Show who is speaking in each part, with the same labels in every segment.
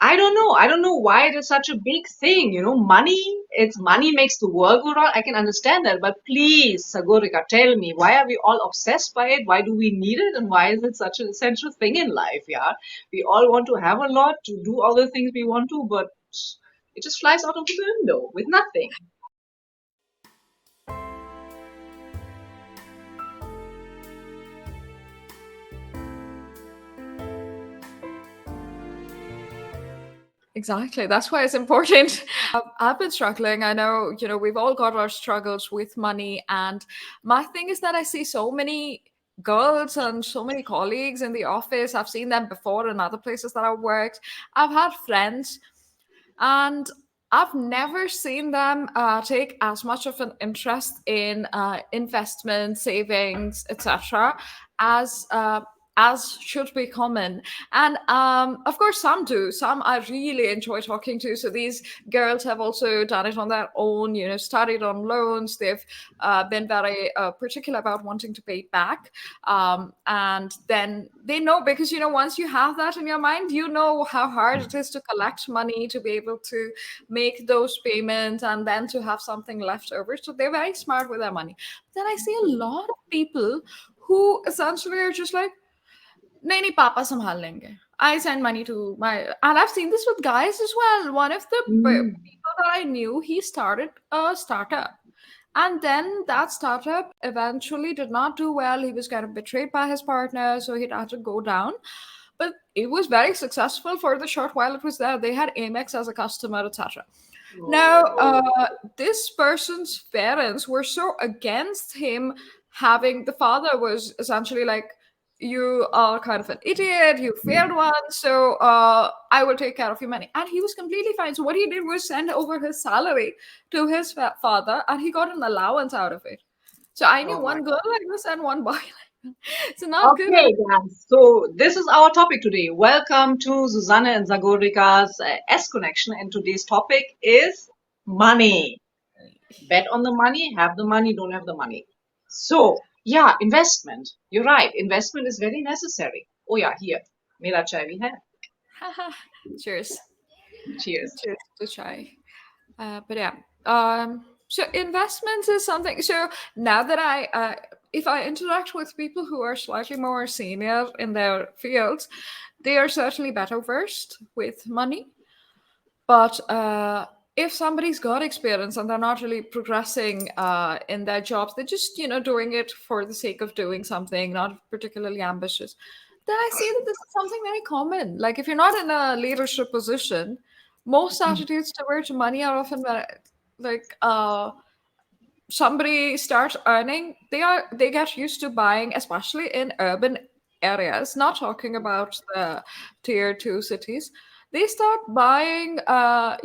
Speaker 1: I don't know. I don't know why it is such a big thing. Money makes the world go round. I can understand that, but please, Sagorika, tell me, why are we all obsessed by it? Why do we need it? And why is it such an essential thing in life? Yeah, we all want to have a lot to do all the things we want to, but it just flies out of the window with nothing.
Speaker 2: Exactly. That's why it's important. I've been struggling. I know, we've all got our struggles with money. And my thing is that I see so many girls and so many colleagues in the office. I've seen them before in other places that I've worked. I've had friends, and I've never seen them take as much of an interest in investment, savings, etc., as as should be common. And of course, some do. Some I really enjoy talking to. So these girls have also done it on their own. Studied on loans. They've been very particular about wanting to pay it back. And then they know, because once you have that in your mind, you know how hard it is to collect money, to be able to make those payments, and then to have something left over. So they're very smart with their money. Then I see a lot of people who essentially are just like, नहीं नहीं पापा संभाल लेंगे. I send money to my, and I've seen this with guys as well. One of the
Speaker 1: Mm.
Speaker 2: people that I knew, he started a startup, and then that startup eventually did not do well. He was kind of betrayed by his partner, so he had to go down. But it was very successful for the short while it was there. They had Amex as a customer, etc. Now, this person's parents were so against him having, the father was essentially like, you are kind of an idiot, you failed once, so I will take care of your money. And he was completely fine. So what he did was send over his salary to his father, and he got an allowance out of it. So I knew
Speaker 1: Oh my.
Speaker 2: one girl like this and one boy like that. It's not good when
Speaker 1: Okay, guys. So this is our topic today. Welcome to Susanne and Zagorika's S Connection, and today's topic is money. Bet on the money, have the money, don't have the money. So, yeah, investment. You're right. Investment is very necessary. Oh yeah, here. Mera chai bhi hai.
Speaker 2: cheers.
Speaker 1: Cheers.
Speaker 2: Cheers to try. But yeah, so investments is something. So now that if I interact with people who are slightly more senior in their fields, they are certainly better versed with money. But if somebody's got experience and they're not really progressing in their jobs, they're just doing it for the sake of doing something, not particularly ambitious. Then I see that this is something very common. Like if you're not in a leadership position, most attitudes towards money are often like somebody starts earning, they get used to buying, especially in urban areas, not talking about the tier 2 cities. They start buying a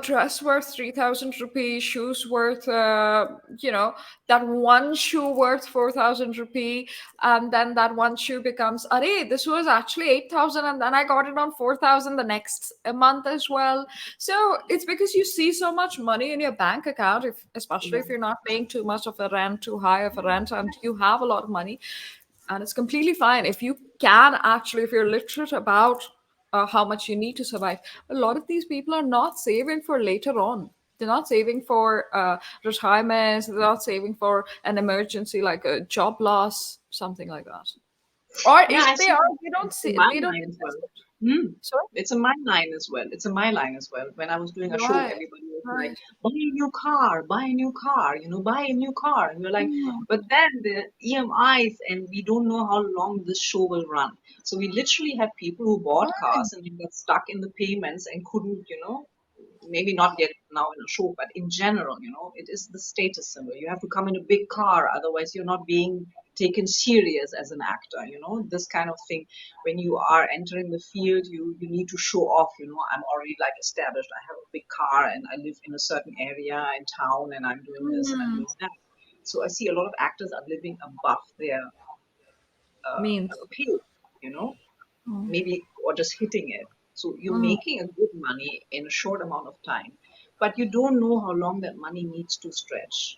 Speaker 2: dress worth 3,000 rupees, shoes worth, that one shoe worth 4,000 rupee. And then that one shoe becomes, array, this was actually 8,000. And then I got it on 4,000 the next month as well. So it's because you see so much money in your bank account, especially
Speaker 1: Yeah.
Speaker 2: if you're not paying too much of a rent, too high of a rent, and you have a lot of money. And it's completely fine if you can actually, if you're literate about how much you need to survive. A lot of these people are not saving for later on. They're not saving for retirement. They're not saving for an emergency like a job loss, something like that. Or
Speaker 1: Yeah,
Speaker 2: if
Speaker 1: I
Speaker 2: they
Speaker 1: see
Speaker 2: are,
Speaker 1: that.
Speaker 2: they don't
Speaker 1: It's a
Speaker 2: see,
Speaker 1: my
Speaker 2: they don't
Speaker 1: line as well.
Speaker 2: invest it.
Speaker 1: Hmm.
Speaker 2: Sorry.
Speaker 1: It's a my line as well. It's a my line as well. When I was doing a show,
Speaker 2: Right.
Speaker 1: everybody was like,
Speaker 2: Right.
Speaker 1: buy a new car, buy a new car, buy a new car. And we're like,
Speaker 2: Mm.
Speaker 1: but then the EMIs, and we don't know how long this show will run. So we literally had people who bought
Speaker 2: Right.
Speaker 1: cars and then got stuck in the payments and couldn't, maybe not yet now in a show, but in general, it is the status symbol. You have to come in a big car, otherwise you're not being taken serious as an actor. This kind of thing. When you are entering the field, you need to show off. I'm already like established. I have a big car and I live in a certain area in town, and I'm doing this and I'm
Speaker 2: Mm.
Speaker 1: doing that. So I see a lot of actors are living above their
Speaker 2: Means.
Speaker 1: pay, you know,
Speaker 2: Mm.
Speaker 1: maybe, or just hitting it. So you're
Speaker 2: Mm.
Speaker 1: making a good money in a short amount of time, but you don't know how long that money needs to stretch.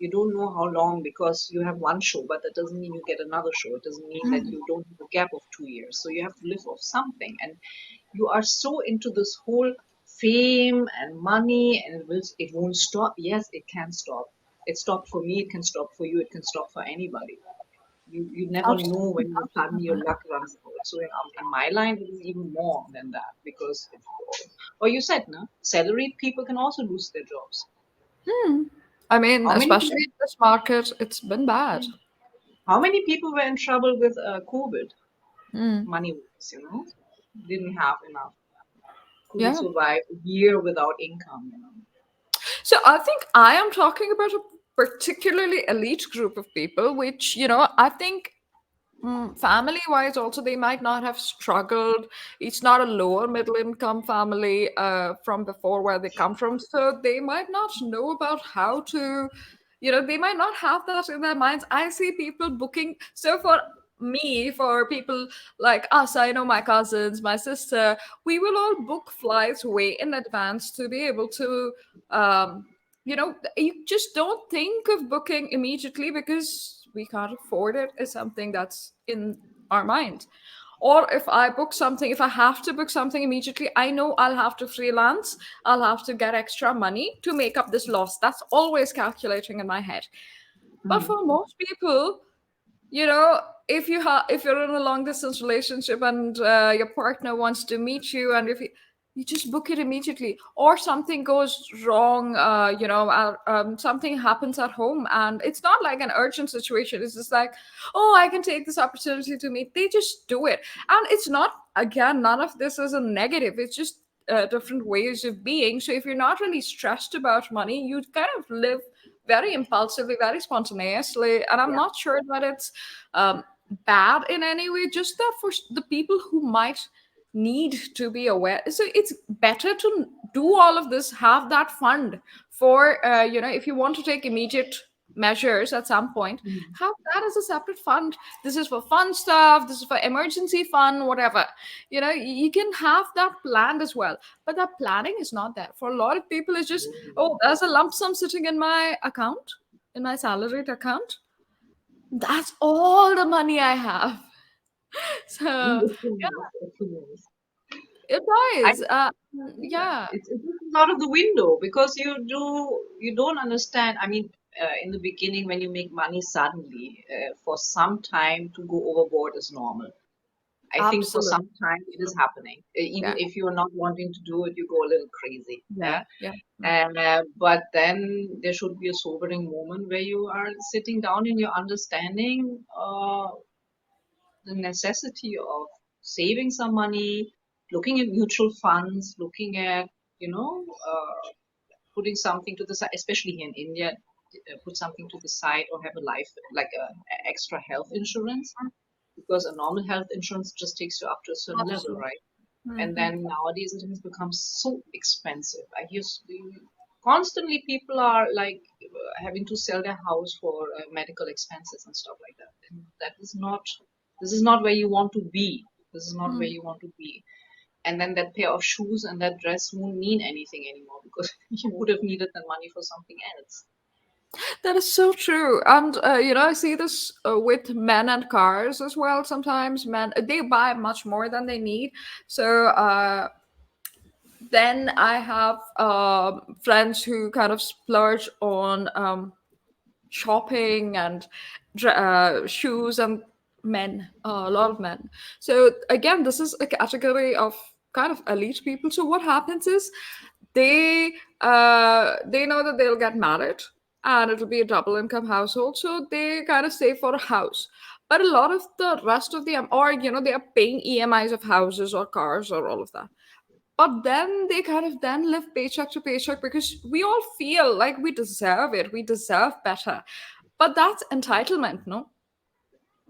Speaker 1: You don't know how long, because you have one show, but that doesn't mean you get another show. It doesn't mean that
Speaker 2: Mm.
Speaker 1: you don't have a gap of 2 years. So you have to live off something. And You are so into this whole fame and money, and it won't stop. Yes, it can stop. It stopped for me. It can stop for you. It can stop for anybody. You never know when
Speaker 2: Absolutely,
Speaker 1: you suddenly your
Speaker 2: absolutely.
Speaker 1: luck runs out. So in my line, it is even more than that because, or you said, no, salaried people can also lose their jobs.
Speaker 2: I mean,
Speaker 1: How many
Speaker 2: especially
Speaker 1: people?
Speaker 2: in this market, it's been bad.
Speaker 1: How many people were in trouble with COVID?
Speaker 2: Mm.
Speaker 1: Money wise, didn't have enough, couldn't
Speaker 2: Yeah.
Speaker 1: survive a year without income.
Speaker 2: So I think I am talking about a particularly elite group of people, which, I think family wise also they might not have struggled. It's not a lower middle income family from before where they come from, so they might not know about how to, they might not have that in their minds. I see people booking. So for me, for people like us, I know my cousins, my sister, we will all book flights way in advance to be able to you just don't think of booking immediately because we can't afford it is something that's in our mind. Or if I book something, if I have to book something immediately, I know I'll have to freelance, I'll have to get extra money to make up this loss. That's always calculating in my head. But
Speaker 1: Mhm.
Speaker 2: for most people, you know if you're in a long distance relationship and your partner wants to meet you, and if you just book it immediately, or something goes wrong, something happens at home and it's not like an urgent situation, it's just like, oh, I can take this opportunity to meet, they just do it. And it's not, again, none of this is a negative, it's just different ways of being. So if you're not really stressed about money, you kind of live very impulsively, very spontaneously. And I'm
Speaker 1: Yeah.
Speaker 2: not sure that it's um, bad in any way, just that for the people who might need to be aware. So it's better to do all of this, have that fund for, if you want to take immediate measures at some point,
Speaker 1: Mhm.
Speaker 2: have that as a separate fund. This is for fun stuff, this is for emergency fund, whatever. You can have that planned as well. But that planning is not there. For a lot of people, it's just, oh, there's a lump sum sitting in my account, in my salaried account. That's all the money I have. So yeah,
Speaker 1: It's too nice. It's too nice.
Speaker 2: it
Speaker 1: I
Speaker 2: does.
Speaker 1: Yeah,
Speaker 2: Yeah,
Speaker 1: it's just out of the window because you don't understand. I mean, in the beginning, when you make money suddenly, for some time to go overboard is normal. I think for
Speaker 2: absolutely.
Speaker 1: some time it is happening. Even
Speaker 2: Yeah,
Speaker 1: if you're not wanting to do it, you go a little crazy.
Speaker 2: yeah,
Speaker 1: Yeah.
Speaker 2: yeah. Yeah.
Speaker 1: And but then there should be a sobering moment where you are sitting down in your understanding the necessity of saving some money, looking at mutual funds, looking at you know putting something to the side, especially here in India, put something to the side or have a life like a extra health insurance because a normal health insurance just takes you up to a certain level,
Speaker 2: Absolutely.
Speaker 1: right? And
Speaker 2: Hmm.
Speaker 1: then nowadays it has become so expensive. I hear constantly people are like having to sell their house for medical expenses and stuff like that. And that is not. This is not where you want to be. This is not where
Speaker 2: Hmm.
Speaker 1: you want to be. And then that pair of shoes and that dress won't mean anything anymore because you would have needed the money for something else.
Speaker 2: That is so true. And I see this with men and cars as well. Sometimes men they buy much more than they need. So then I have friends who kind of splurge on shopping and shoes, and men, a lot of men. So again, this is a category of kind of elite people. So what happens is they know that they'll get married and it'll be a double income household, so they kind of save for a house. But a lot of the rest of the or they are paying emis of houses or cars or all of that, but then they kind of then live paycheck to paycheck because we all feel like we deserve it, we deserve better. But that's entitlement, no?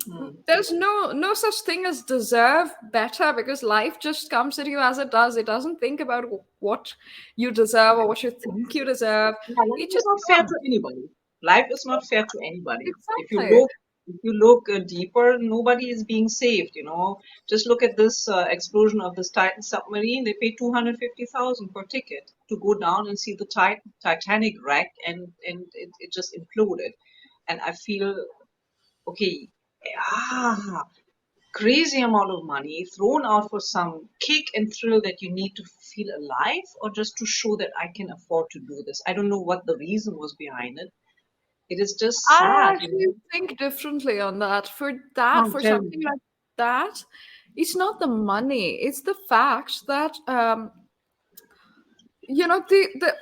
Speaker 1: Hmm.
Speaker 2: There's no such thing as deserve better, because life just comes at you as it does. It doesn't think about what you deserve or what you think you deserve.
Speaker 1: Yeah, life
Speaker 2: It
Speaker 1: is
Speaker 2: just
Speaker 1: not fair to
Speaker 2: comes.
Speaker 1: anybody. Life is not fair to anybody.
Speaker 2: Exactly.
Speaker 1: If you look deeper, nobody is being saved. Just look at this explosion of this Titan submarine. They paid 250,000 per ticket to go down and see the Titanic wreck, and it just imploded. And I feel okay. Ah, crazy amount of money thrown out for some kick and thrill that you need to feel alive, or just to show that I can afford to do this. I don't know what the reason was behind it. It is just
Speaker 2: I
Speaker 1: sad, you
Speaker 2: actually
Speaker 1: know.
Speaker 2: think differently on that. For that,
Speaker 1: Can't
Speaker 2: for
Speaker 1: tell me.
Speaker 2: something like that, it's not the money. It's the fact that the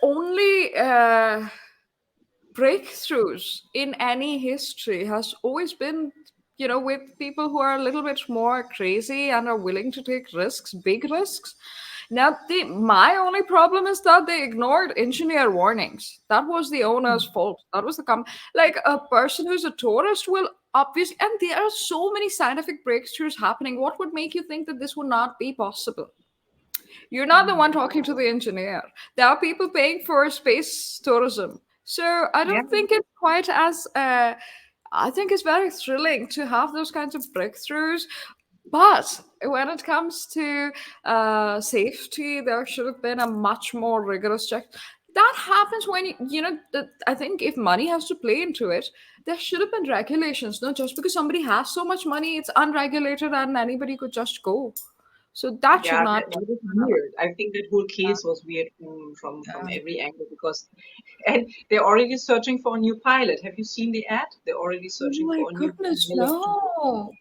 Speaker 2: only breakthroughs in any history has always been, with people who are a little bit more crazy and are willing to take risks, big risks. Now, my only problem is that they ignored engineer warnings. That was the owner's fault. That was like a person who's a tourist will obviously, and there are so many scientific breakthroughs happening. What would make you think that this would not be possible? You're not the one talking to the engineer. There are people paying for space tourism. So I
Speaker 1: Yeah,
Speaker 2: don't think it's quite as. I think it's very thrilling to have those kinds of breakthroughs. But when it comes to safety, there should have been a much more rigorous check. That happens when I think if money has to play into it, there should have been regulations. Not just because somebody has so much money, it's unregulated and anybody could just go. So that should
Speaker 1: yeah,
Speaker 2: not
Speaker 1: that is
Speaker 2: happen.
Speaker 1: weird. I think that whole case was weird from every angle because, and they're already searching for a new pilot. Have you seen the ad? They're already
Speaker 2: Oh
Speaker 1: searching
Speaker 2: my
Speaker 1: for a new
Speaker 2: goodness,
Speaker 1: pilot to.
Speaker 2: no.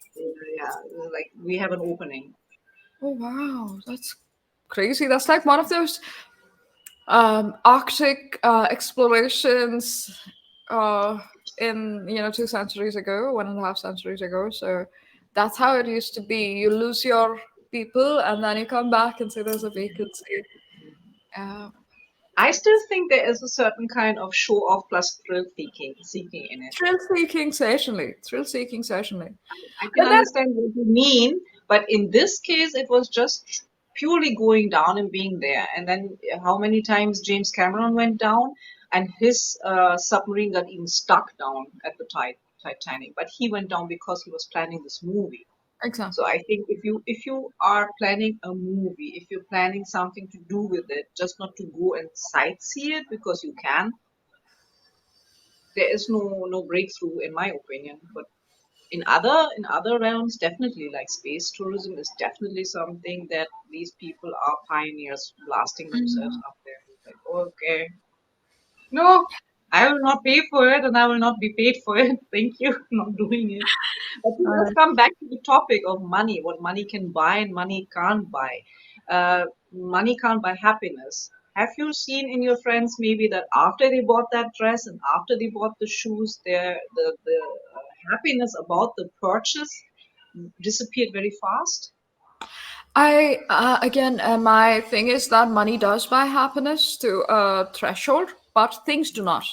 Speaker 1: Yeah, like we have an opening.
Speaker 2: Oh wow, that's crazy. That's like one of those Arctic explorations in 2 centuries ago, 1.5 centuries ago. So that's how it used to be. You lose your people, and then you come back and say there's a vacancy. Uh,
Speaker 1: I still think there is a certain kind of show off plus thrill seeking in it.
Speaker 2: thrill seeking, certainly.
Speaker 1: I can
Speaker 2: But then,
Speaker 1: understand what you mean, but in this case, it was just purely going down and being there. And then how many times James Cameron went down, and his submarine got even stuck down at the Titanic. But he went down because he was planning this movie. So
Speaker 2: exactly.
Speaker 1: I think if you are planning a movie, if you're planning something to do with it, just not to go and sightsee it because you can, there is no breakthrough in my opinion. But in other realms, definitely like space tourism is definitely something that these people are pioneers blasting themselves up there. It's like, okay, no, I will not pay for it and I will not be paid for it. Thank you, not doing it. But let's come back to the topic of money, what money can buy and money can't buy. Money can't buy happiness. Have you seen in your friends maybe that after they bought that dress and after they bought the shoes, the happiness about the purchase disappeared very fast?
Speaker 2: I again, my thing is that money does buy happiness to a threshold, but things do not.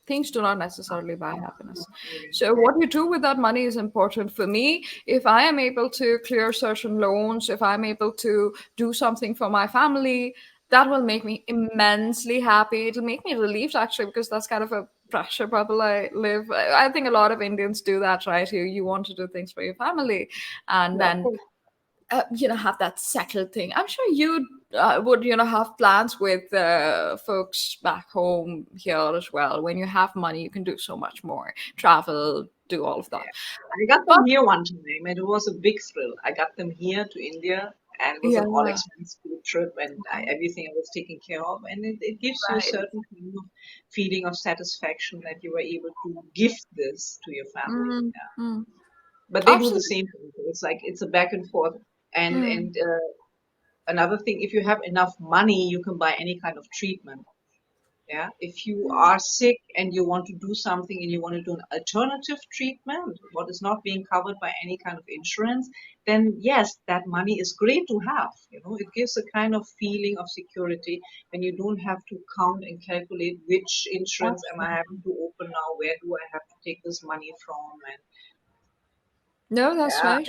Speaker 2: Things do not necessarily buy happiness. So what you do with that money is important for me. If I am able to clear certain loans, if I'm able to do something for my family, that will make me immensely happy. It'll make me relieved actually, because that's kind of a pressure bubble I live. I think a lot of Indians do that, right? You want to do things for your family, and
Speaker 1: Yeah, of
Speaker 2: then
Speaker 1: course.
Speaker 2: have that settled thing. I'm sure you would have plans with folks back home here as well. When you have money, you can do so much more, travel, do all of that.
Speaker 1: Yeah. I got
Speaker 2: But
Speaker 1: them here one time and it was a big thrill. I got them here to India and it was
Speaker 2: yeah,
Speaker 1: an all expense paid trip and everything I was taken care of. And it gives you a
Speaker 2: right.
Speaker 1: certain kind of feeling of satisfaction that you were able to gift this to your family.
Speaker 2: Mm,
Speaker 1: Yeah.
Speaker 2: mm.
Speaker 1: But they do the
Speaker 2: Absolutely.
Speaker 1: same thing. So it's like it's a back and forth. And
Speaker 2: Mm,
Speaker 1: and another thing, if you have enough money, you can buy any kind of treatment. Yeah, if you are sick and you want to do something and you want to do an alternative treatment, what is not being covered by any kind of insurance, then yes, that money is great to have. It gives a kind of feeling of security when you don't have to count and calculate which insurance am I
Speaker 2: absolutely.
Speaker 1: having to open now, where do I have to take this money from, and
Speaker 2: No, that's
Speaker 1: yeah.
Speaker 2: right.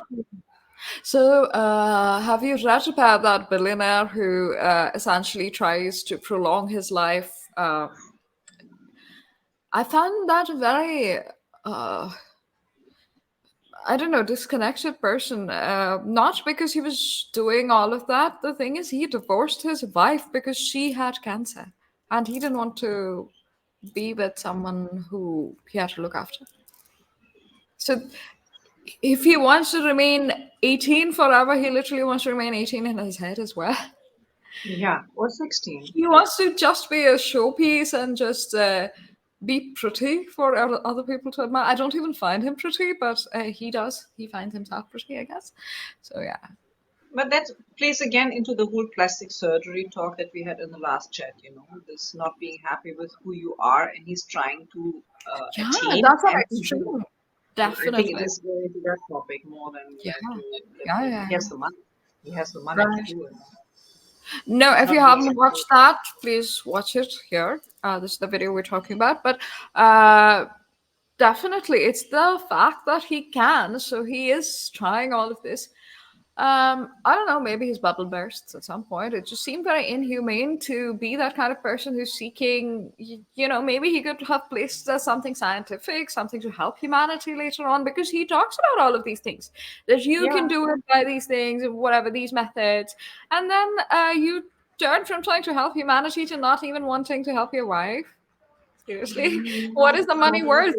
Speaker 2: So, have you read about that billionaire who essentially tries to prolong his life? I found that very uh, I don't know, disconnected person. Not because he was doing all of that. The thing is, he divorced his wife because she had cancer, and he didn't want to be with someone who he had to look after. So If he wants to remain 18 forever, he literally wants to remain 18 in his head as well.
Speaker 1: Yeah, or 16.
Speaker 2: He wants to just be a showpiece and just be pretty for other people to admire. I don't even find him pretty, but he does. He finds himself pretty, I guess. So yeah,
Speaker 1: But that plays again into the whole plastic surgery talk that we had in the last chat, this not being happy with who you are, and he's trying to
Speaker 2: yeah,
Speaker 1: attain
Speaker 2: that's an
Speaker 1: and to do.
Speaker 2: extreme.
Speaker 1: I think it
Speaker 2: Definitely.
Speaker 1: is going into that topic more than
Speaker 2: Yeah,
Speaker 1: that
Speaker 2: yeah,
Speaker 1: he has
Speaker 2: yeah.
Speaker 1: the money. He has the money to
Speaker 2: Right.
Speaker 1: do it.
Speaker 2: No,
Speaker 1: It's
Speaker 2: if you
Speaker 1: not being
Speaker 2: haven't
Speaker 1: able.
Speaker 2: watched that, please watch it here. This is the video we're talking about. But uh, definitely, it's the fact that he can. So he is trying all of this. I don't know, maybe his bubble bursts at some point. It just seemed very inhumane to be that kind of person who's seeking, maybe he could have placed as something scientific, something to help humanity later on, because he talks about all of these things that you can
Speaker 1: Yeah.
Speaker 2: do it by these things, whatever, these methods. And then you turn from trying to help humanity to not even wanting to help your wife. Seriously, what is the money worth?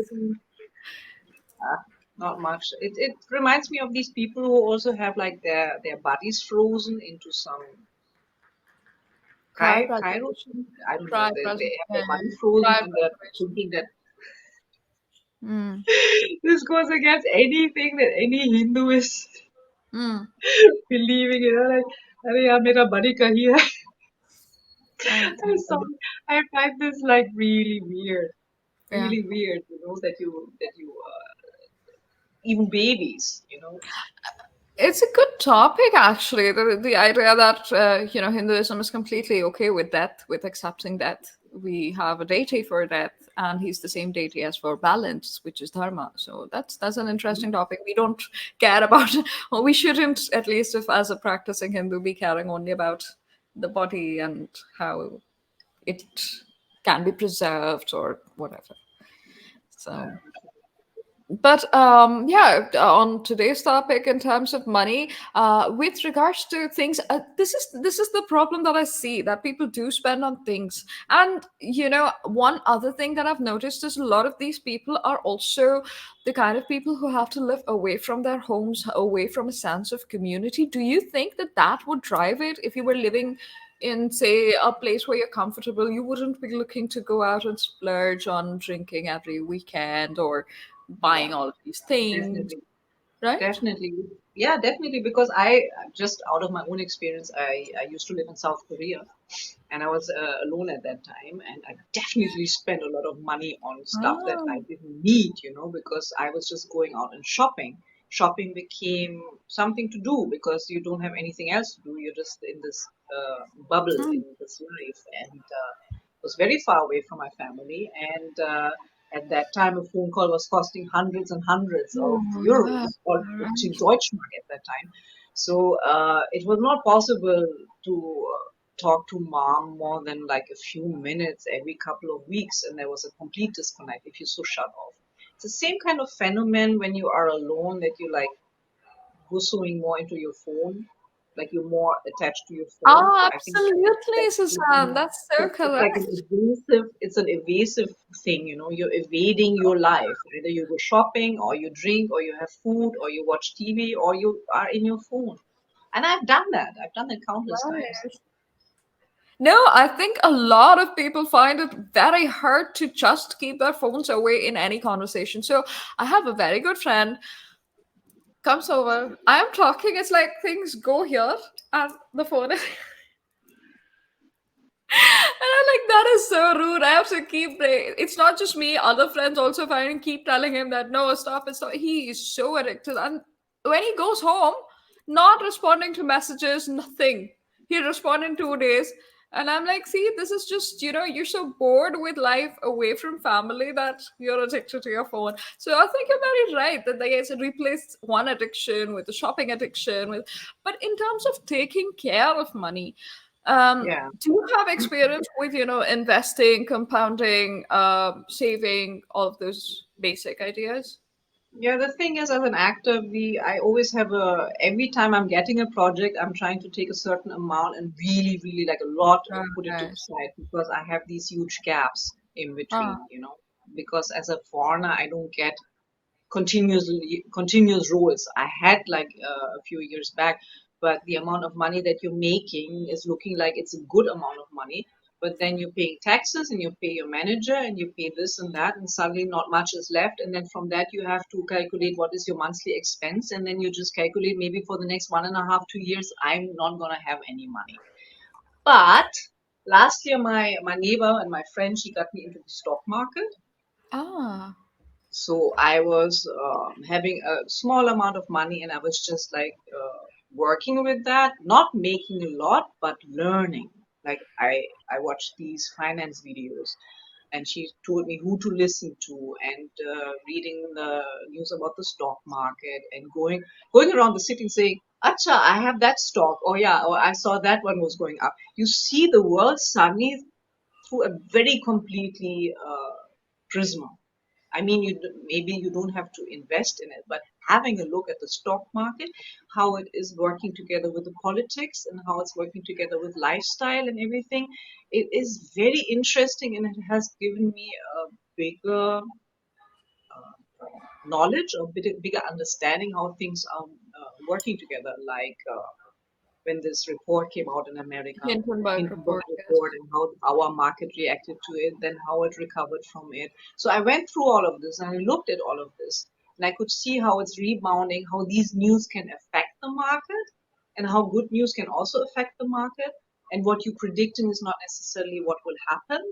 Speaker 1: Ah, not much. It reminds me of these people who also have like their bodies frozen into some Cairo.
Speaker 2: Cryopreservation.
Speaker 1: I don't know. They have their body
Speaker 2: Cryopreservation.
Speaker 1: frozen and they're
Speaker 2: Cryopreservation.
Speaker 1: thinking that
Speaker 2: Mm.
Speaker 1: this goes against anything that any Hindu is
Speaker 2: Mm.
Speaker 1: believing. Like, अरे यार मेरा body kahi hai.
Speaker 2: Oh,
Speaker 1: I'm sorry. I find this like
Speaker 2: yeah.
Speaker 1: really weird. That you even babies.
Speaker 2: It's a good topic, actually. The idea that Hinduism is completely okay with death, with accepting death. We have a deity for death, and he's the same deity as for balance, which is dharma. So that's an interesting topic. We don't care about, or we shouldn't, at least if as a practicing Hindu, be caring only about the body and how it can be preserved or whatever. So but yeah, on today's topic in terms of money, with regards to things, this is the problem that I see, that people do spend on things. And one other thing that I've noticed is a lot of these people are also the kind of people who have to live away from their homes, away from a sense of community. Do you think that that would drive it? If you were living in, say, a place where you're comfortable, you wouldn't be looking to go out and splurge on drinking every weekend or buying
Speaker 1: Yeah,
Speaker 2: all of these things,
Speaker 1: definitely.
Speaker 2: right?
Speaker 1: Definitely. Yeah, definitely. Because I just out of my own experience, I used to live in South Korea, and I was alone at that time, and I definitely spent a lot of money on stuff that I
Speaker 2: Oh,
Speaker 1: didn't need, because I was just going out and shopping. Shopping became something to do because you don't have anything else to do. You're just in this bubble
Speaker 2: mm.
Speaker 1: in this life, and was very far away from my family. And at that time, a phone call was costing hundreds and hundreds of
Speaker 2: Oh, yeah,
Speaker 1: euros, or actually
Speaker 2: right.
Speaker 1: Deutschmark at that time. So it was not possible to talk to mom more than like a few minutes every couple of weeks, and there was a complete disconnect if you're so shut off. It's the same kind of phenomenon when you are alone, that you like guzzling more into your phone, like you're more attached to your phone. So
Speaker 2: Oh,
Speaker 1: I think
Speaker 2: absolutely,
Speaker 1: that's
Speaker 2: Suzanne. That's so
Speaker 1: it's like
Speaker 2: correct.
Speaker 1: it's an evasive thing, you're evading your life. Either you go shopping, or you drink, or you have food, or you watch TV, or you are in your phone. And I've done that countless times.
Speaker 2: Right. No, I think a lot of people find it very hard to just keep their phones away in any conversation. So I have a very good friend comes over. I am talking. It's like things go here, and the phone is. And I'm like, that is so rude. I have to keep it's not just me, other friends also find keep telling him that no, stop it, stop. He is so addicted. And when he goes home, not responding to messages, nothing. He respond in 2 days. And I'm like, see, this is just, you're so bored with life away from family that you're addicted to your phone. So I think you're very right that they guys replaced one addiction with the shopping addiction with, but in terms of taking care of money,
Speaker 1: Yeah.
Speaker 2: do you have experience with, investing, compounding, saving, all of those basic ideas?
Speaker 1: Yeah, the thing is, as an actor, I always have every time I'm getting a project, I'm trying to take a certain amount and really, really like a lot, put it to the
Speaker 2: Right.
Speaker 1: side, because I have these huge gaps in
Speaker 2: Ah,
Speaker 1: between. Because as a foreigner, I don't get continuous roles. I had like a few years back, but the amount of money that you're making is looking like it's a good amount of money. But then you're paying taxes and you pay your manager and you pay this and that, and suddenly not much is left. And then from that, you have to calculate what is your monthly expense. And then you just calculate maybe for the next 1.5, 2 years, I'm not going to have any money. But last year, my neighbor and my friend, she got me into the stock market.
Speaker 2: Ah,
Speaker 1: So I was having a small amount of money, and I was just like working with that, not making a lot, but learning. Like I watched these finance videos, and she told me who to listen to, and reading the news about the stock market, and going around the city and saying, "Acha, I have that stock. Oh yeah, or I saw that one was going up." You see the world suddenly through a very completely prism. I mean, maybe you don't have to invest in it, but having a look at the stock market, how it is working together with the politics and how it's working together with lifestyle and everything, it is very interesting, and it has given me a bigger knowledge, a bigger understanding how things are working together. Like when this report came out in America,
Speaker 2: Hindenburg
Speaker 1: Hindenburg
Speaker 2: report, yes.
Speaker 1: report, and how our market reacted to it, then how it recovered from it. So I went through all of this and I looked at all of this, and I could see how it's rebounding, how these news can affect the market, and how good news can also affect the market. And what you're predicting is not necessarily what will happen.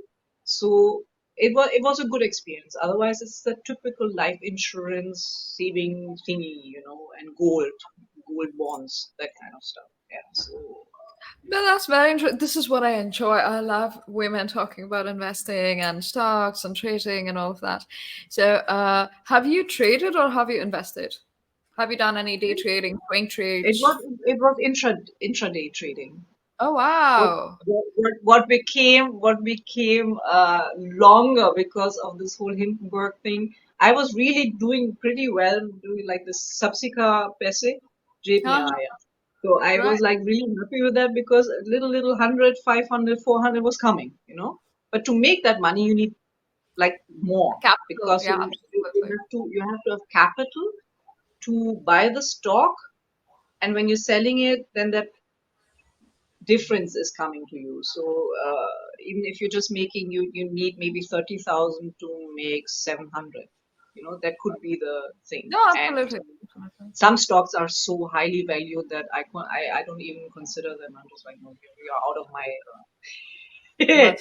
Speaker 1: So it was a good experience. Otherwise, it's the typical life insurance saving thingy, and gold bonds, that kind of stuff. Yeah. So
Speaker 2: No, that's very interesting. This is what I enjoy. I love women talking about investing and stocks and trading and all of that. So, have you traded or have you invested? Have you done any day trading, swing
Speaker 1: it was
Speaker 2: trades?
Speaker 1: it was intraday trading.
Speaker 2: Oh,
Speaker 1: What
Speaker 2: wow.
Speaker 1: what became longer because of this whole Hindenburg thing. I was really doing pretty well, doing like this Subsika Pese,
Speaker 2: Uh-huh.
Speaker 1: JPI. So I
Speaker 2: Right.
Speaker 1: was like really happy with that because a little 100, 500, 400 was coming. But to make that money, you need like more,
Speaker 2: Capital.
Speaker 1: because
Speaker 2: Yeah,
Speaker 1: you
Speaker 2: absolutely.
Speaker 1: have to have capital to buy the stock, and when you're selling it, then that difference is coming to you. So even if you're just making, you need maybe 30,000 to make 700. That could be the thing.
Speaker 2: No,
Speaker 1: And
Speaker 2: absolutely. Absolutely.
Speaker 1: some stocks are so highly valued that I don't even consider them. I'm just like, no, you're out of my
Speaker 2: But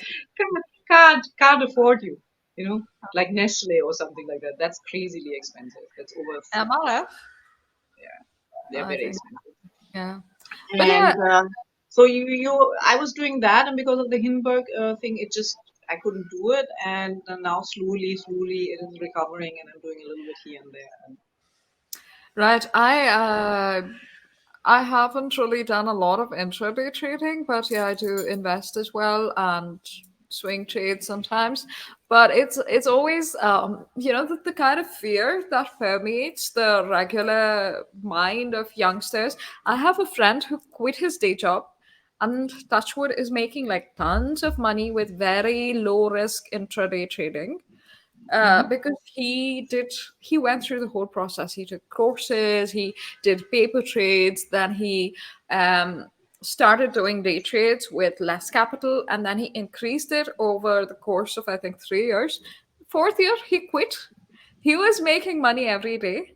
Speaker 1: can't afford you. Like Nestle or something like that. That's crazily expensive. That's over.
Speaker 2: MRF,
Speaker 1: Yeah, they're
Speaker 2: I
Speaker 1: very
Speaker 2: think.
Speaker 1: expensive.
Speaker 2: Yeah. But
Speaker 1: And
Speaker 2: yeah,
Speaker 1: so I was doing that, and because of the Hindenburg thing, it just I couldn't do it, and now slowly it is recovering, and I'm doing a little bit here and there. And,
Speaker 2: right. I haven't really done a lot of intraday trading, but yeah, I do invest as well and swing trade sometimes. But it's always the kind of fear that permeates the regular mind of youngsters. I have a friend who quit his day job and Touchwood is making like tons of money with very low risk intraday trading
Speaker 1: Mhm.
Speaker 2: because he went through the whole process. He took courses, he did paper trades, then he um, started doing day trades with less capital, and then he increased it over the course of I think 3 years. Fourth year, he quit. He was making money every day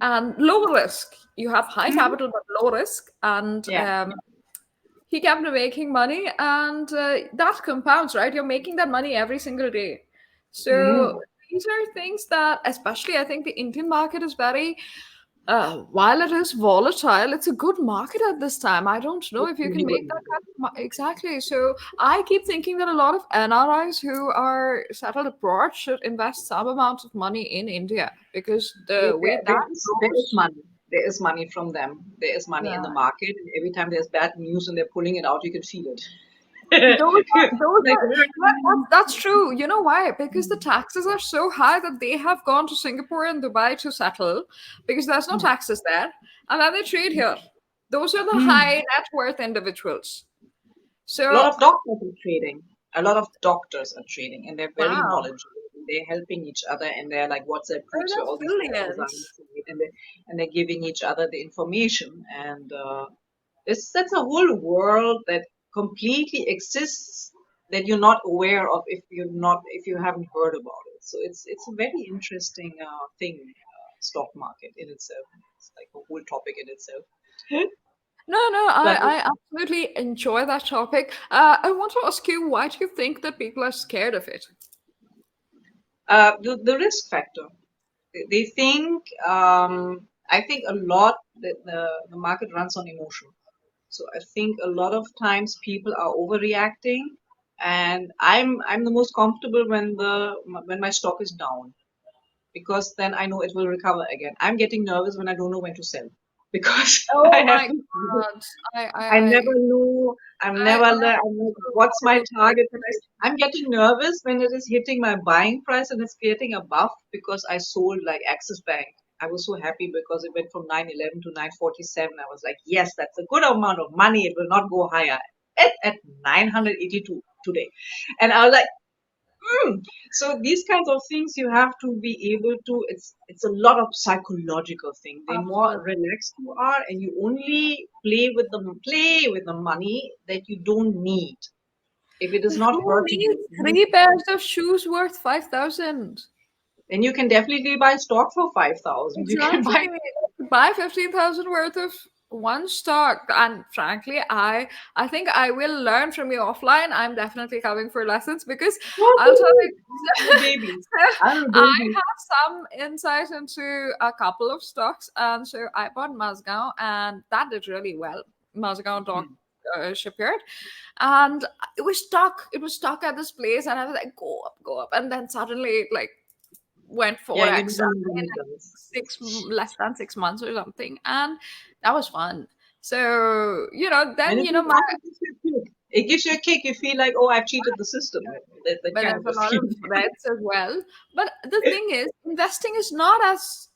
Speaker 2: and low risk. You have high
Speaker 1: Mhm.
Speaker 2: capital but low risk, and
Speaker 1: Yeah.
Speaker 2: he kept making money, and that compounds, right? You're making that money every single day. So
Speaker 1: Mm.
Speaker 2: these are things that, especially, I think the Indian market is very, while it is volatile, it's a good market at this time. I don't know
Speaker 1: It's
Speaker 2: if you can
Speaker 1: really good
Speaker 2: make that
Speaker 1: market.
Speaker 2: exactly. So I keep thinking that a lot of NRIs who are settled abroad should invest some amount of money in India because the way that
Speaker 1: There is
Speaker 2: grows.
Speaker 1: money. There is money from them. There is money in the
Speaker 2: Yeah.
Speaker 1: market. And every time there's bad news and they're pulling it out, you can feel it.
Speaker 2: Those
Speaker 1: Like,
Speaker 2: are that's true. You know why? Because the taxes are so high that they have gone to Singapore and Dubai to settle because there's no taxes there, and then they trade here. Those are the high net worth individuals.
Speaker 1: a lot
Speaker 2: So
Speaker 1: of doctors are trading. A lot of doctors are trading, and they're very
Speaker 2: wow,
Speaker 1: knowledgeable. they're helping each other, and they're like WhatsApp
Speaker 2: Oh,
Speaker 1: groups where
Speaker 2: that's
Speaker 1: all these couples
Speaker 2: brilliant.
Speaker 1: are inside, and they're giving each other the information, and that's a whole world that completely exists that you're not aware of if you haven't heard about it. So it's a very interesting thing, stock market in itself. It's like a whole topic in itself.
Speaker 2: No, no,
Speaker 1: But
Speaker 2: I absolutely enjoy that topic. I want to ask you, why do you think that people are scared of it?
Speaker 1: the risk factor. They think I think a lot that the market runs on emotion. So I think a lot of times people are overreacting, and I'm the most comfortable when my stock is down, because then I know it will recover again. I'm getting nervous when I don't know when to sell, because I
Speaker 2: Oh
Speaker 1: have
Speaker 2: my
Speaker 1: to.
Speaker 2: God. I, I,
Speaker 1: I
Speaker 2: I,
Speaker 1: never know. I'm like,
Speaker 2: so
Speaker 1: what's my
Speaker 2: horrible for
Speaker 1: target price?
Speaker 2: expectations.
Speaker 1: I'm getting nervous when it is hitting my buying price and it's getting above, because I sold like Axis Bank. I was so happy because it went from 911 to 947. I was like, yes, that's a good amount of money. It will not go higher. At 982 today. And I was like, mm. So these kinds of things you have to be able to. It's a lot of psychological thing. The more
Speaker 2: Absolutely.
Speaker 1: relaxed you are, and you only play with the money that you don't need. If it is not
Speaker 2: Who
Speaker 1: hurting
Speaker 2: needs
Speaker 1: you,
Speaker 2: three pairs of shoes worth 5,000?
Speaker 1: then you can definitely buy stock for 5,000. You can
Speaker 2: Exactly.
Speaker 1: buy.
Speaker 2: Buy 15,000 worth of one stock. And frankly, I think I will learn from you offline. I'm definitely coming for lessons because I'll tell
Speaker 1: Woohoo! I'm a
Speaker 2: you.
Speaker 1: baby.
Speaker 2: So
Speaker 1: I'm a
Speaker 2: I
Speaker 1: baby.
Speaker 2: have some insight into a couple of stocks. And so I bought Mazgaon and that did really well. Mazgaon Dock
Speaker 1: Hmm.
Speaker 2: shipyard. And it was stuck at this place and I was like, go up. And then suddenly like went
Speaker 1: Yeah, you
Speaker 2: 4x
Speaker 1: never know when
Speaker 2: in
Speaker 1: it does.
Speaker 2: less than 6 months or something, and that was fun. So
Speaker 1: And
Speaker 2: then
Speaker 1: it is
Speaker 2: my
Speaker 1: also gives you a kick. It gives you a kick. You feel like, oh, I've cheated the system. That
Speaker 2: but
Speaker 1: kind
Speaker 2: there's
Speaker 1: of
Speaker 2: a
Speaker 1: a
Speaker 2: lot of
Speaker 1: feeling.
Speaker 2: threats as well. But the thing is, investing is not as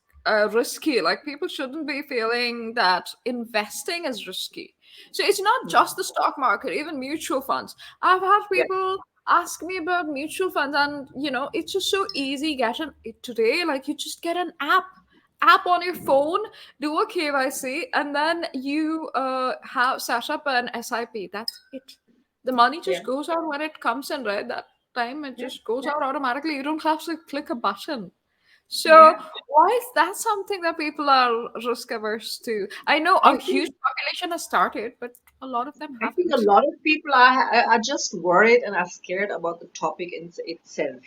Speaker 2: risky. Like people shouldn't be feeling that investing is risky. So it's not
Speaker 1: Hmm.
Speaker 2: just the stock market, even mutual funds. I've had
Speaker 1: Yeah,
Speaker 2: people ask me about mutual funds, and it's just so easy. Today, like you just get an app on your phone, do a KYC, and then you have set up an SIP. That's it. The money
Speaker 1: yeah,
Speaker 2: just goes out when it comes in, right? That time it
Speaker 1: yeah,
Speaker 2: just goes
Speaker 1: yeah,
Speaker 2: out automatically. You don't have to click a button. So
Speaker 1: yeah.
Speaker 2: why is that something that people are risk averse to? I know
Speaker 1: I
Speaker 2: a
Speaker 1: think
Speaker 2: huge population has started, but a lot of them
Speaker 1: I think a
Speaker 2: haven't.
Speaker 1: lot of people are just worried and are scared about the topic in itself.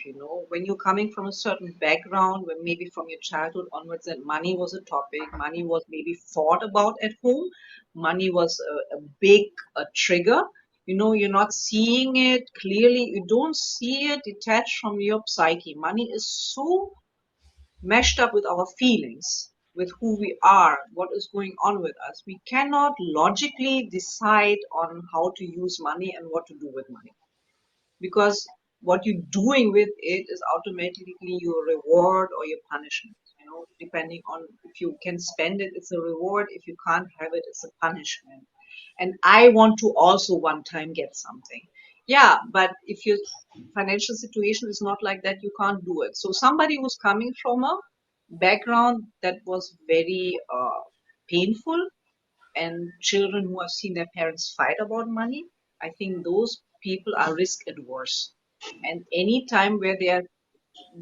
Speaker 1: When you're coming from a certain background, when maybe from your childhood onwards, that money was a topic, money was maybe thought about at home, money was a big trigger. You're not seeing it clearly. You don't see it detached from your psyche. Money is so meshed up with our feelings, with who we are, what is going on with us. We cannot logically decide on how to use money and what to do with money, because what you're doing with it is automatically your reward or your punishment. Depending on if you can spend it, it's a reward. If you can't have it, it's a punishment. And I want to also one time get something. Yeah, but if your financial situation is not like that, you can't do it. So somebody who's coming from a background that was very painful, and children who have seen their parents fight about money, I think those people are risk adverse. And any time where they are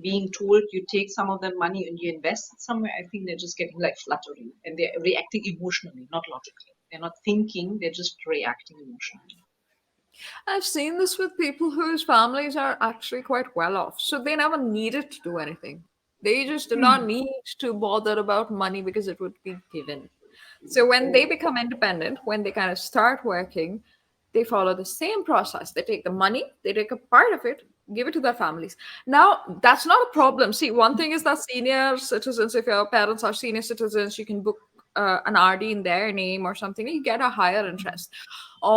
Speaker 1: being told you take some of that money and you invest it somewhere, I think they're just getting like fluttery and they're reacting emotionally, not logically. They're not thinking, they're just reacting emotionally.
Speaker 2: I've seen this with people whose families are actually quite well off, so they never needed to do anything. They just did not
Speaker 1: Hmm.
Speaker 2: need to bother about money because it would be given. So when they become independent, when they kind of start working, they follow the same process. They take the money, they take a part of it, give it to their families. Now, that's not a problem. See, one thing is that senior citizens, if your parents are senior citizens, you can book an RD in their name or something, you get a higher interest.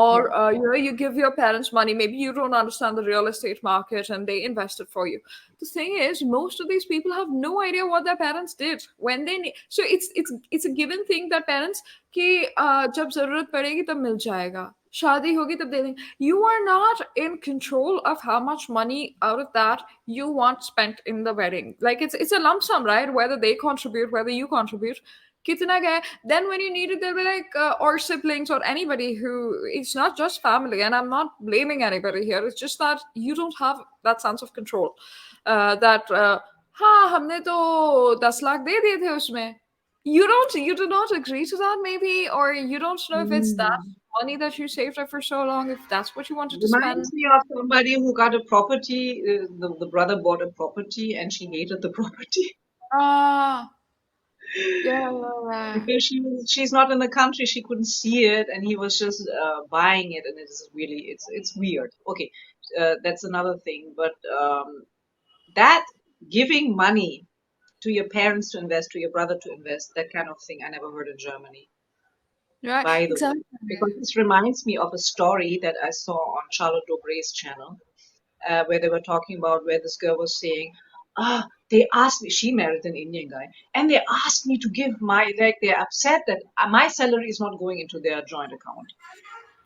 Speaker 1: Yeah.
Speaker 2: Or you give your parents money, maybe you don't understand the real estate market and they invest it for you. The thing is, most of these people have no idea what their parents did when they need. So it's a given thing that parents कि जब जरूरत पड़ेगी तब मिल जाएगा. शादी होगी तब दे देंगे. You are not in control of how much money out of that you want spent in the wedding. Like it's a lump sum, right? Whether they contribute, whether you contribute. Kitna gaya. Then when you need it, they'll be like, or siblings or anybody who, it's not just family, and I'm not blaming anybody here. It's just that you don't have that sense of control. That हाँ हमने तो 10 लाख दे दिए थे उसमें. You do not agree to that maybe, or you don't know if it's that
Speaker 1: Hmm.
Speaker 2: money that you saved up for so long, if that's what you wanted to spend.
Speaker 1: Reminds me of somebody who got a property. The brother bought a property and she hated the property
Speaker 2: Ah, yeah, yeah, yeah.
Speaker 1: because she's not in the country. She couldn't see it, and he was just buying it, and it's weird. Okay, that's another thing. But that giving money to your parents to invest, to your brother to invest, that kind of thing, I never heard in Germany,
Speaker 2: Right,
Speaker 1: by the way.
Speaker 2: exactly.
Speaker 1: Because this reminds me of a story that I saw on Charlotte Dobre's channel, where they were talking about where this girl was saying, they asked me, she married an Indian guy, and they asked me to give like, they're upset that my salary is not going into their joint account.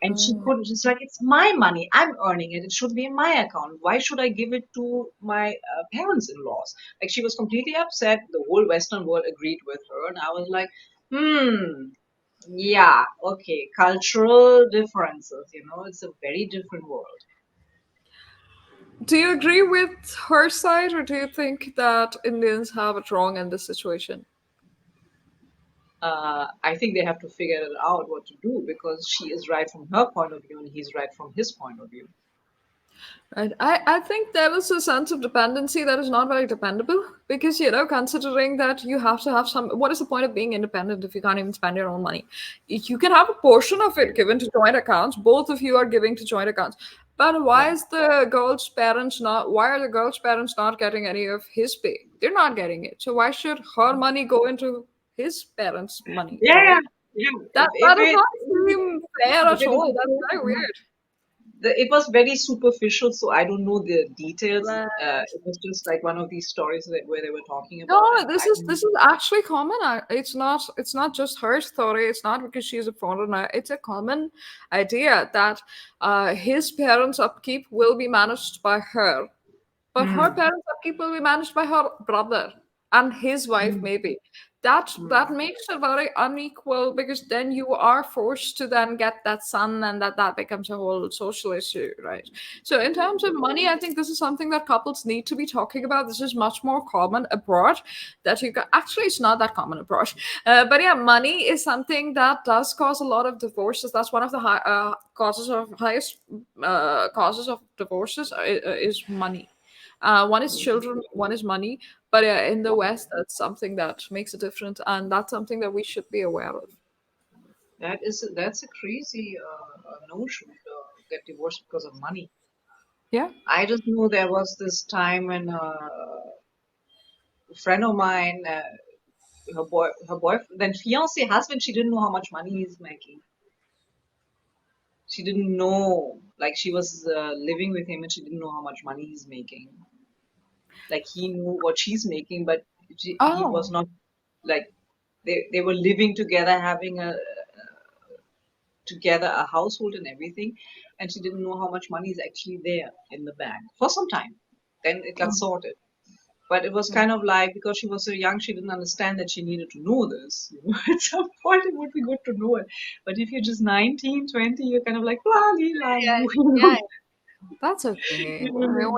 Speaker 1: And she
Speaker 2: Mm.
Speaker 1: couldn't, she's like, it's my money. I'm earning it. It should be in my account. Why should I give it to my parents in laws? Like, she was completely upset. The whole Western world agreed with her. And I was like, yeah, okay. Cultural differences, it's a very different world.
Speaker 2: Do you agree with her side, or do you think that Indians have it wrong in this situation?
Speaker 1: I think they have to figure it out what to do because she is right from her point of view and he's right from his point of view.
Speaker 2: Right. I think there is a sense of dependency that is not very dependable because, considering that you have to have some, what is the point of being independent if you can't even spend your own money? You can have a portion of it given to joint accounts. Both of you are giving to joint accounts. But
Speaker 1: Yeah.
Speaker 2: why are the girl's parents not getting any of his pay? They're not getting it. So why should her money go into his parents' money,
Speaker 1: Yeah, yeah,
Speaker 2: right?
Speaker 1: yeah.
Speaker 2: That does not seem fair
Speaker 1: If
Speaker 2: at
Speaker 1: it was
Speaker 2: all. That's
Speaker 1: supposed
Speaker 2: very
Speaker 1: to
Speaker 2: weird.
Speaker 1: it was very superficial, so I don't know the details.
Speaker 2: Right.
Speaker 1: It was just like one of these stories where they were talking
Speaker 2: No,
Speaker 1: about, and
Speaker 2: this
Speaker 1: I
Speaker 2: is
Speaker 1: don't.
Speaker 2: this is actually common. It's not just her story. It's not because she's a foreigner. It's a common idea that his parents' upkeep will be managed by her, but her
Speaker 1: Hmm.
Speaker 2: parents' upkeep will be managed by her brother and his wife,
Speaker 1: Hmm.
Speaker 2: maybe. That
Speaker 1: Hmm.
Speaker 2: makes it very unequal because then you are forced to then get that son, and that becomes a whole social issue, right? So in terms of money, I think this is something that couples need to be talking about. This is much more common abroad. That you can actually, it's not that common abroad, but yeah, money is something that does cause a lot of divorces. That's one of the highest causes of divorces is money. One is children, one is money. But yeah, in the West, that's something that makes a difference, and that's something that we should be aware of.
Speaker 1: That's a crazy notion to get divorced because of money.
Speaker 2: Yeah.
Speaker 1: I just know there was this time when a friend of mine, her boyfriend, then fiance husband, she didn't know how much money he's making. She didn't know, like she was living with him and she didn't know how much money he's making. Like he knew what she's making, but he was
Speaker 2: Oh.
Speaker 1: not like they were living together, having a household and everything, and she didn't know how much money is actually there in the bank for some time. Then it got sorted. But it was kind of like because she was so young, she didn't understand that she needed to know this. At some point, it would be good to know it. But if you're just 19, 20, you're kind of like, la, li, la,
Speaker 2: Yeah,
Speaker 1: loo,
Speaker 2: yeah, that's okay.
Speaker 1: you know.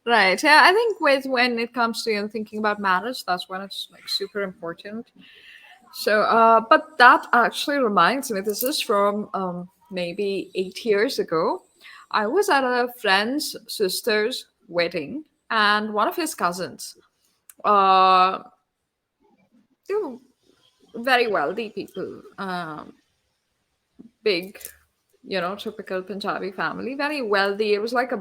Speaker 2: Right. Yeah, I think when it comes to thinking about marriage, that's when it's like super important. So, but that actually reminds me. This is from maybe 8 years ago. I was at a friend's sister's wedding, and one of his cousins, uh, they were very wealthy people, big, typical Punjabi family, very wealthy. It was like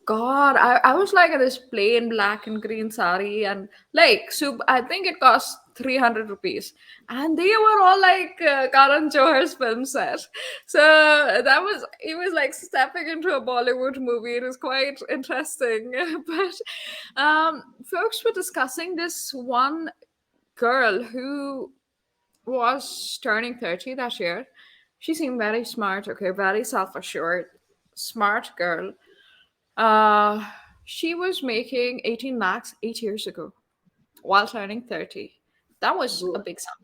Speaker 2: God, I was like in this plain black and green sari, and like soup. I think it cost 300 rupees, and they were all like Karan Johar's film set. So that was it was like stepping into a Bollywood movie. It was quite interesting, but folks were discussing this one girl who was turning 30 that year. She seemed very smart, okay, very self-assured, smart girl. Uh, she was making 18 lakhs 8 years ago while turning 30. That was a
Speaker 1: Good.
Speaker 2: big sum.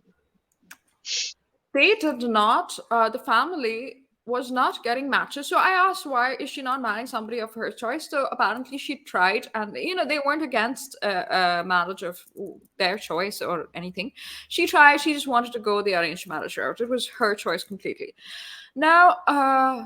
Speaker 2: They did not, the family was not getting matches. So I asked, why is she not marrying somebody of her choice? So apparently she tried, and they weren't against a marriage of their choice or anything. She tried, she just wanted to go the arranged marriage route. It was her choice completely. Now,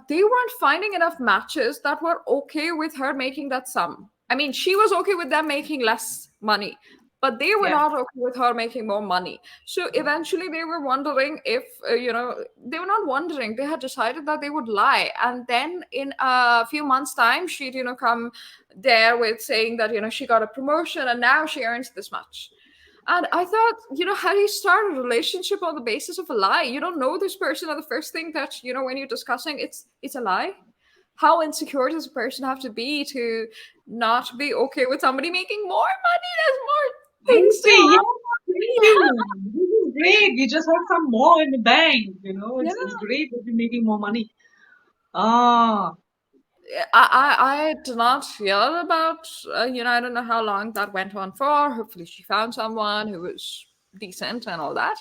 Speaker 2: they weren't finding enough matches that were okay with her making that sum. I mean, she was okay with them making less money, but they were
Speaker 1: Yeah.
Speaker 2: not okay with her making more money. So eventually, they were wondering if, they were not wondering, they had decided that they would lie. And then in a few months' time, she'd, come there with saying that, she got a promotion and now she earns this much. And I thought, how do you start a relationship on the basis of a lie? You don't know this person, and the first thing that when you're discussing, it's a lie. How insecure does a person have to be to not be okay with somebody making more money? There's more
Speaker 1: I
Speaker 2: things to
Speaker 1: say, yeah, thank
Speaker 2: have.
Speaker 1: you. This is great. We just have some more in the bank.
Speaker 2: Yeah.
Speaker 1: It's great that we're making more money. Ah,
Speaker 2: I did not hear about, I don't know how long that went on for. Hopefully, she found someone who was decent and all that.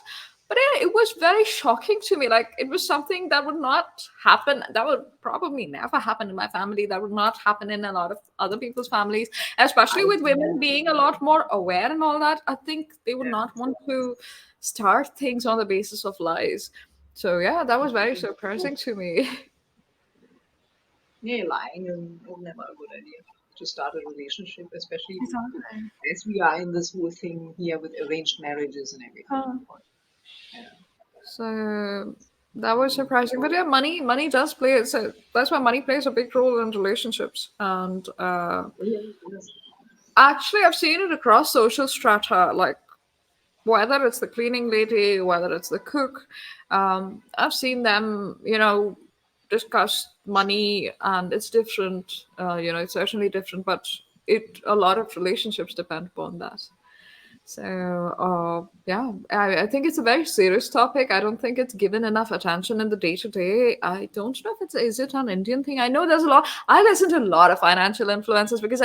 Speaker 2: But it was very shocking to me. Like, it was something that would not happen. That would probably never happen in my family. That would not happen in a lot of other people's families,
Speaker 1: I
Speaker 2: especially with women
Speaker 1: know.
Speaker 2: being a lot more aware and all that. I think they would
Speaker 1: Yeah.
Speaker 2: not want to start things on the basis of lies. So, yeah, that was very surprising to me.
Speaker 1: Yeah, lying is never a good idea to start a relationship, especially
Speaker 2: Exactly.
Speaker 1: as we are in this whole thing here with arranged marriages and everything. Yeah.
Speaker 2: So that was surprising. But yeah, money does play. So that's why money plays a big role in relationships. And
Speaker 1: Yeah, yes.
Speaker 2: actually, I've seen it across social strata. Like, whether it's the cleaning lady, whether it's the cook, I've seen them, discuss money, and it's different. It's certainly different, but a lot of relationships depend upon that. So, yeah, I think it's a very serious topic. I don't think it's given enough attention in the day to day. I don't know if is it an Indian thing. I know there's a lot. I listen to a lot of financial influencers because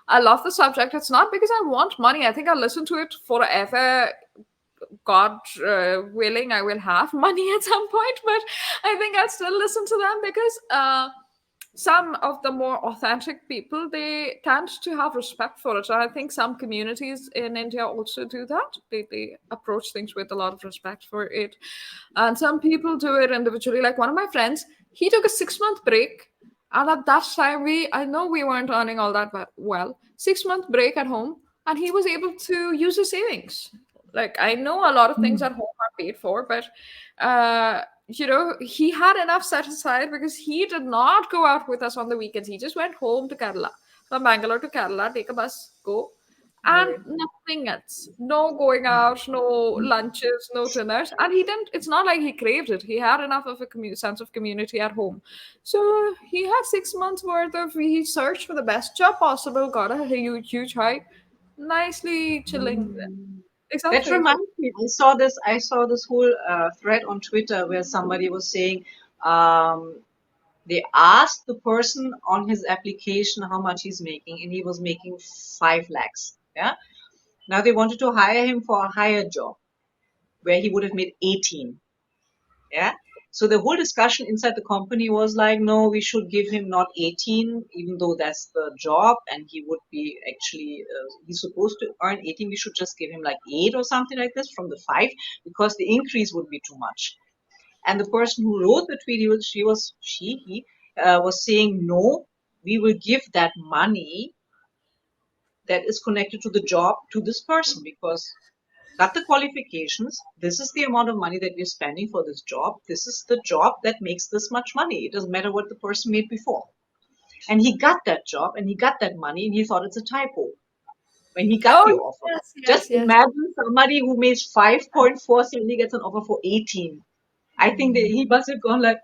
Speaker 2: I love the subject. It's not because I want money. I think I'll listen to it forever. God willing, I will have money at some point, but I think I'll still listen to them because some of the more authentic people, they tend to have respect for it. And I think some communities in India also do that. They approach things with a lot of respect for it. And some people do it individually. Like one of my friends, he took a 6 month break. And at that time, I know we weren't earning all that well. 6 month break at home, and he was able to use his savings. Like, I know a lot of things at home are paid for, but he had enough set aside because he did not go out with us on the weekends. He just went home to Kerala, from Bangalore to Kerala, take a bus, go, and
Speaker 1: Okay.
Speaker 2: nothing else. No going out, no lunches, no dinners. And he didn't, it's not like he craved it. He had enough of a sense of community at home. So he had 6 months worth of, he searched for the best job possible, got a huge, huge hike, nicely chilling.
Speaker 1: Mm. That
Speaker 2: Exactly. So,
Speaker 1: reminds me, I saw this whole thread on Twitter where somebody was saying they asked the person on his application how much he's making, and he was making 5 lakhs. Yeah. Now they wanted to hire him for a higher job where he would have made 18. Yeah. So the whole discussion inside the company was like, no, we should give him not 18, even though that's the job, and he would be actually, he's supposed to earn 18. We should just give him like 8 or something like this from the 5, because the increase would be too much. And the person who wrote the tweet, he was saying, no, we will give that money that is connected to the job to this person, because got the qualifications. This is the amount of money that we're spending for this job. This is the job that makes this much money. It doesn't matter what the person made before. And he got that job and he got that money and he thought it's a typo when he got
Speaker 2: oh,
Speaker 1: the offer.
Speaker 2: yes,
Speaker 1: Just
Speaker 2: yes, yes.
Speaker 1: imagine somebody who makes 5.4 suddenly gets an offer for 18. I think that he must have gone like,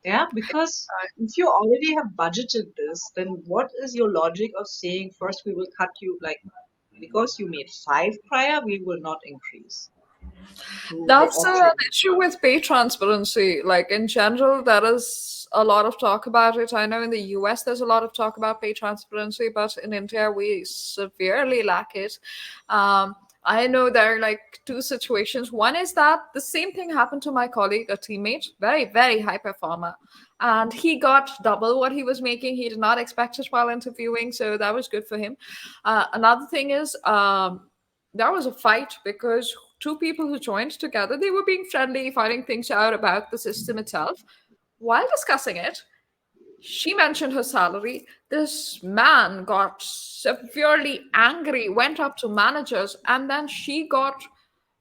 Speaker 1: yeah, because if you already have budgeted this, then what is your logic of saying first we will cut you, like, because you made 5 prior, we will not increase? They
Speaker 2: That's an
Speaker 1: offer.
Speaker 2: issue with pay transparency. Like in general, there is a lot of talk about it. I know in the US there's a lot of talk about pay transparency, but in India we severely lack it. I know there are like two situations. One is that the same thing happened to my colleague, a teammate, very, very high performer. And he got double what he was making. He did not expect it while interviewing, so that was good for him. Another thing is, there was a fight because two people who joined together, they were being friendly, finding things out about the system itself. While discussing it, she mentioned her salary. This man got severely angry, went up to managers, and then she got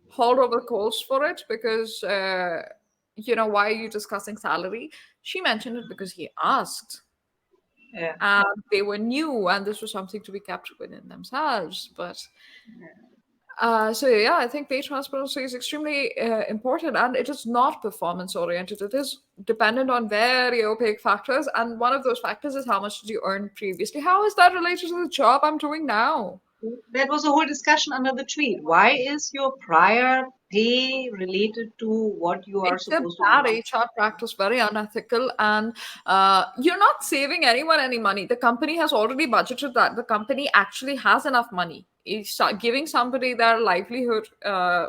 Speaker 2: hauled over coals for it because, why are you discussing salary? She mentioned it because he asked.
Speaker 1: Yeah.
Speaker 2: And they were new, and this was something to be kept within themselves. But so yeah, I think pay transparency is extremely important, and it is not performance oriented. It is dependent on very opaque factors, and one of those factors is how much did you earn previously. How is that related to the job I'm doing now?
Speaker 1: That was a whole discussion under the tree. Why is your prior pay related to what you are
Speaker 2: It's a
Speaker 1: supposed to do
Speaker 2: bad
Speaker 1: now?
Speaker 2: HR practice, very unethical, and you're not saving anyone any money. The company has already budgeted that. The company actually has enough money. It's giving somebody their livelihood,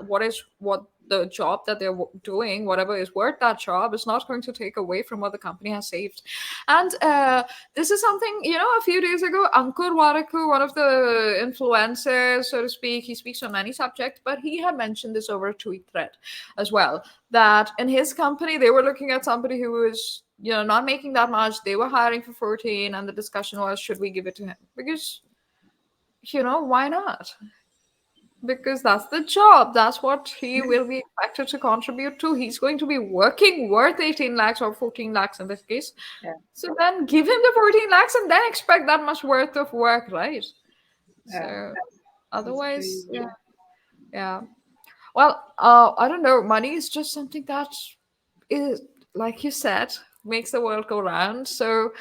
Speaker 2: what the job that they're doing, whatever is worth that job, is not going to take away from what the company has saved. And this is something, a few days ago, Ankur Waraku, one of the influencers, so to speak, he speaks on many subjects, but he had mentioned this over a tweet thread as well, that in his company they were looking at somebody who was not making that much. They were hiring for 14, and the discussion was, should we give it to him? Because why not? Because that's the job, that's what he will be expected to contribute to. He's going to be working worth 18 lakhs or 14 lakhs in this case.
Speaker 1: Yeah,
Speaker 2: So then give him the 14 lakhs and then expect that much worth of work, right?
Speaker 1: yeah,
Speaker 2: So
Speaker 1: that's
Speaker 2: otherwise, yeah.
Speaker 1: crazy.
Speaker 2: Yeah. Well, I don't know. Money is just something that is, like you said, makes the world go round. So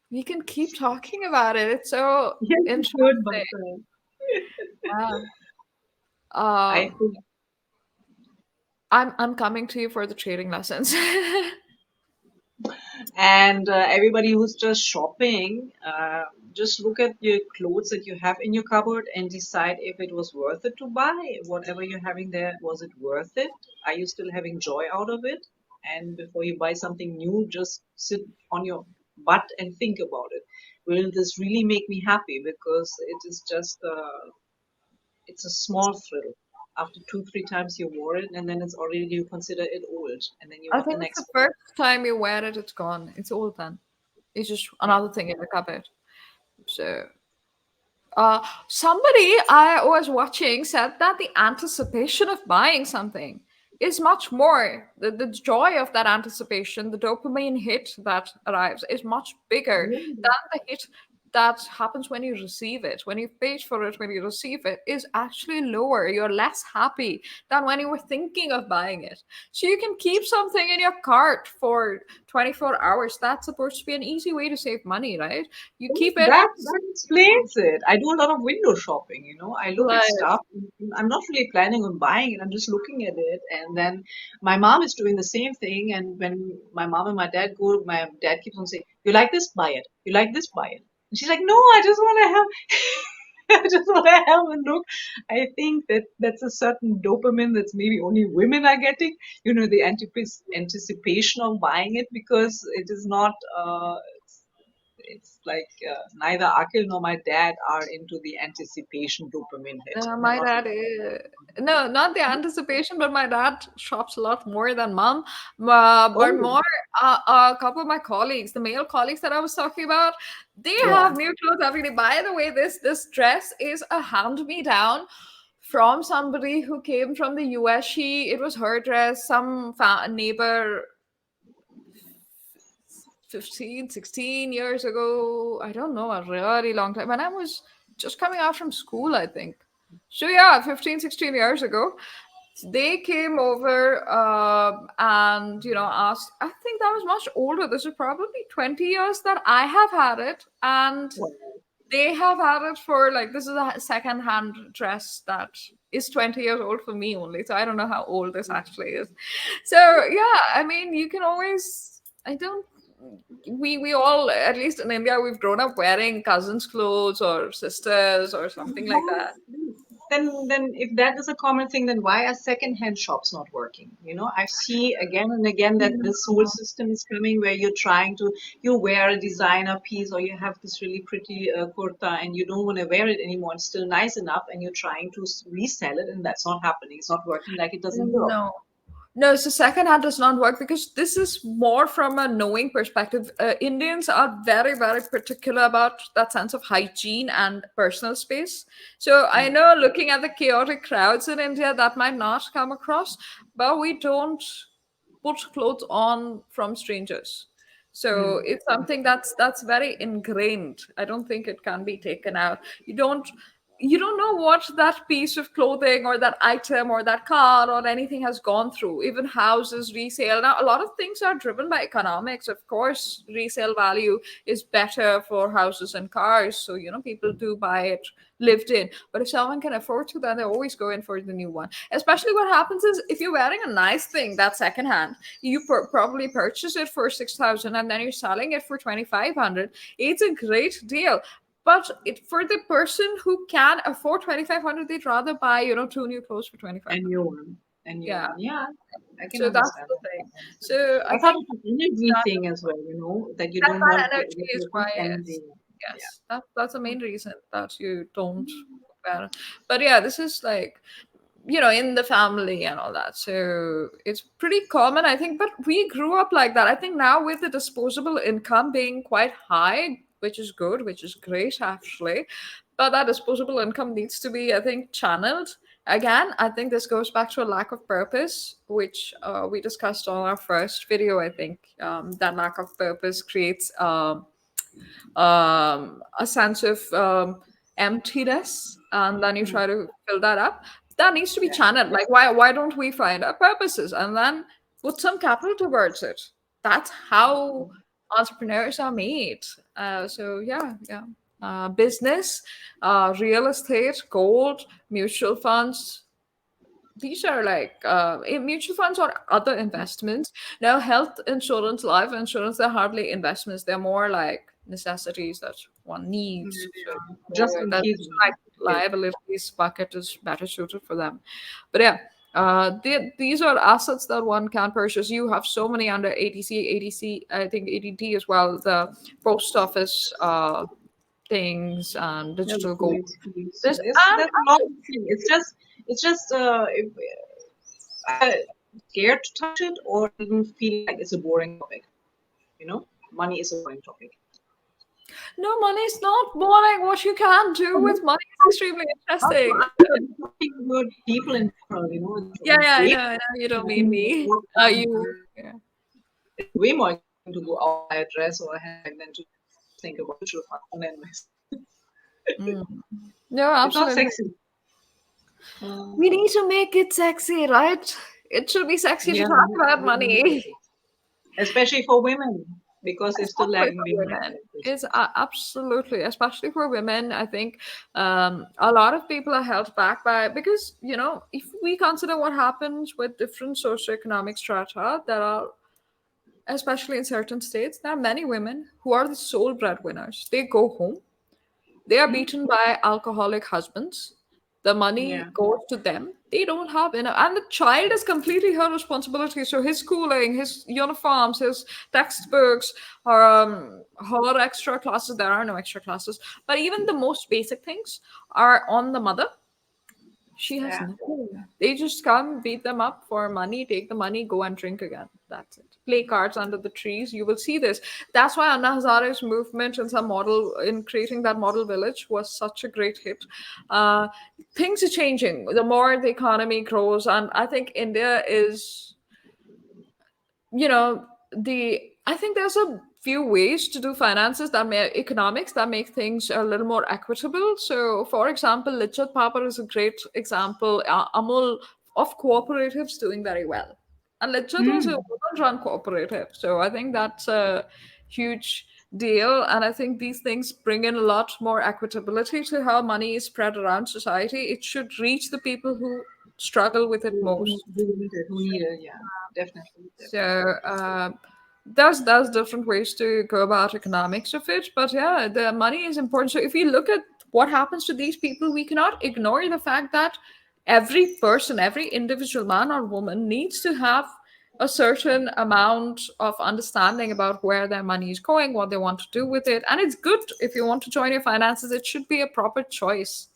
Speaker 2: we can keep talking about it. It's so
Speaker 1: Yes, we
Speaker 2: interesting.
Speaker 1: could, but
Speaker 2: Yeah.
Speaker 1: I
Speaker 2: Um,
Speaker 1: think.
Speaker 2: I'm coming to you for the trading lessons.
Speaker 1: And everybody who's just shopping, just look at your clothes that you have in your cupboard and decide if it was worth it to buy. Whatever you're having there, was it worth it? Are you still having joy out of it? And before you buy something new, just sit on your butt and think about it. Will this really make me happy? Because it is just it's a small thrill. After two, three times you wore it, and then it's already you consider it old, and then you
Speaker 2: I
Speaker 1: want the
Speaker 2: think it's the
Speaker 1: next one.
Speaker 2: first time you wear it, it's gone. It's all done. It's just
Speaker 1: Yeah.
Speaker 2: another thing in the cupboard. So somebody I was watching said that the anticipation of buying something is much more, the joy of that anticipation, the dopamine hit that arrives is much bigger
Speaker 1: Really?
Speaker 2: than the hit that happens when you receive it. When you paid for it, when you receive it, is actually lower. You're less happy than when you were thinking of buying it. So you can keep something in your cart for 24 hours. That's supposed to be an easy way to save money, right? You
Speaker 1: Yes,
Speaker 2: keep it.
Speaker 1: that explains it. I do a lot of window shopping, you know. I look at
Speaker 2: Right.
Speaker 1: stuff. I'm not really planning on buying it. I'm just looking at it. And then my mom is doing the same thing. And when my mom and my dad go, my dad keeps on saying, "You like this? Buy it. You like this? Buy it." And she's like, "No, I just want to have, I just want to have a look." I think that that's a certain dopamine that's maybe only women are getting. You know, the anticipation of buying it because it is not. It's like neither Akhil nor my dad are into the anticipation dopamine hit. They're
Speaker 2: My
Speaker 1: not
Speaker 2: dad
Speaker 1: really.
Speaker 2: is, no, not the anticipation, but my dad shops a lot more than mom. But
Speaker 1: Oh,
Speaker 2: more, a couple of my colleagues, the male colleagues that I was talking about, they
Speaker 1: yeah.
Speaker 2: have new clothes every day. By the way, this dress is a hand me down from somebody who came from the US. It was her dress. Some neighbor 15, 16 years ago. I don't know, a really long time. When I was just coming out from school, I think. So yeah, 15, 16 years ago. They came over and, asked. I think that was much older. This is probably 20 years that I have had it. And
Speaker 1: Well,
Speaker 2: they have had it for, like, this is a second hand dress that is 20 years old for me only. So I don't know how old this actually is. So yeah, I mean, you can always, I don't, we all, at least in India, we've grown up wearing cousins' clothes or sisters or something like that.
Speaker 1: Then if that is a common thing, then why are second-hand shops not working? I see again and again that this whole system is coming where you're trying to you wear a designer piece or you have this really pretty kurta and you don't want to wear it anymore. It's still nice enough, and you're trying to resell it, and that's not happening. It's not working like it does in Europe.
Speaker 2: No. No, so second hand does not work because this is more from a knowing perspective. Indians are very, very particular about that sense of hygiene and personal space. So I
Speaker 1: Mm.
Speaker 2: know looking at the chaotic crowds in India, that might not come across, but we don't put clothes on from strangers. So
Speaker 1: Mm.
Speaker 2: it's something that's very ingrained. I don't think it can be taken out. You don't know what that piece of clothing or that item or that car or anything has gone through. Even houses resale now, a lot of things are driven by economics. Of course, resale value is better for houses and cars, so people do buy it lived in. But if someone can afford to, then they always go in for the new one. Especially what happens is if you're wearing a nice thing that's secondhand, you probably purchase it for 6,000 and then you're selling it for 2,500. It's a great deal. But for the person who can afford 2,500, they'd rather buy, two new clothes for
Speaker 1: A new
Speaker 2: 2,500.
Speaker 1: one. A new
Speaker 2: Yeah.
Speaker 1: one. Yeah, I can
Speaker 2: So that's
Speaker 1: understand
Speaker 2: the
Speaker 1: that.
Speaker 2: thing. So I
Speaker 1: I thought
Speaker 2: think
Speaker 1: it's an energy
Speaker 2: that
Speaker 1: thing as well, that you don't
Speaker 2: that
Speaker 1: want
Speaker 2: energy
Speaker 1: the
Speaker 2: is
Speaker 1: person's
Speaker 2: why
Speaker 1: energy.
Speaker 2: it's,
Speaker 1: Yeah.
Speaker 2: yes, that's the main reason that you don't wear. But yeah, this is like, in the family and all that. So it's pretty common, I think. But we grew up like that. I think now with the disposable income being quite high, which is good, which is great actually. But that disposable income needs to be, I think, channeled. Again, I think this goes back to a lack of purpose, which we discussed on our first video. I think that lack of purpose creates a sense of emptiness, and then you
Speaker 1: Mm.
Speaker 2: try to fill that up. That needs to be
Speaker 1: Yeah.
Speaker 2: channeled. Like, why don't we find our purposes and then put some capital towards it? That's how entrepreneurs are made. So yeah, yeah. Business, real estate, gold, mutual funds, these are like mutual funds or other investments. Now, health insurance, life insurance, they're hardly investments. They're more like necessities that one needs. So
Speaker 1: Yeah. Just
Speaker 2: more
Speaker 1: in
Speaker 2: that
Speaker 1: case.
Speaker 2: like
Speaker 1: Okay.
Speaker 2: liabilities bucket is better suited for them. But yeah, these are assets that one can purchase. You have so many under ADC, I think ADD as well, the post office things and
Speaker 1: That's
Speaker 2: digital gold.
Speaker 1: great. Yes.
Speaker 2: This
Speaker 1: There's a lot of things. It's just if I scared to touch it or even feel like it's a boring topic. Money is a boring topic.
Speaker 2: No, money is not boring. What you can do with money is extremely
Speaker 1: Not for
Speaker 2: interesting.
Speaker 1: us, but talking about people in general, it's
Speaker 2: Yeah, yeah,
Speaker 1: way
Speaker 2: I know, you don't mean me.
Speaker 1: more
Speaker 2: You. Yeah.
Speaker 1: it's way more exciting to go out, buy a dress or a handbag than to think about mutual funds and invest.
Speaker 2: Mm. No,
Speaker 1: It's not
Speaker 2: absolutely.
Speaker 1: sexy. Um,
Speaker 2: We need to make it sexy, right? It should be sexy to
Speaker 1: yeah,
Speaker 2: talk about money.
Speaker 1: especially for women because they're still
Speaker 2: Especially
Speaker 1: lagging
Speaker 2: for
Speaker 1: behind.
Speaker 2: women. It's absolutely, especially for women. I think a lot of people are held back by because if we consider what happens with different socioeconomic strata, there are, especially in certain states, there are many women who are the sole breadwinners. They go home, they are
Speaker 1: Hmm?
Speaker 2: beaten by alcoholic husbands. The money
Speaker 1: Yeah,
Speaker 2: goes to them. They don't have enough. And the child is completely her responsibility. So his schooling, his uniforms, his textbooks, her extra classes, there are no extra classes. But even the most basic things are on the mother. She has
Speaker 1: yeah.
Speaker 2: nothing. They just come, beat them up for money, take the money, go and drink again. That's it. Play cards under the trees. You will see this. That's why Anna Hazare's movement and some model in creating that model village was such a great hit. Uh, Things are changing. The more the economy grows, and I think India is, the I think there's a few ways to do finances that make economics that make things a little more equitable. So for example, Lichat Papar is a great example. Amul of cooperatives doing very well, and Lichat was a
Speaker 1: Hmm.
Speaker 2: woman run cooperative, so I think that's a huge deal. And I think these things bring in a lot more equitability to how money is spread around society. It should reach the people who struggle with it most.
Speaker 1: Who need it, who need it, yeah, definitely, definitely.
Speaker 2: So there's different ways to go about economics of it, but yeah, the money is important. So if you look at what happens to these people, we cannot ignore the fact that every person, every individual man or woman needs to have a certain amount of understanding about where their money is going, what they want to do with it. And it's good if you want to join your finances, it should be a proper choice.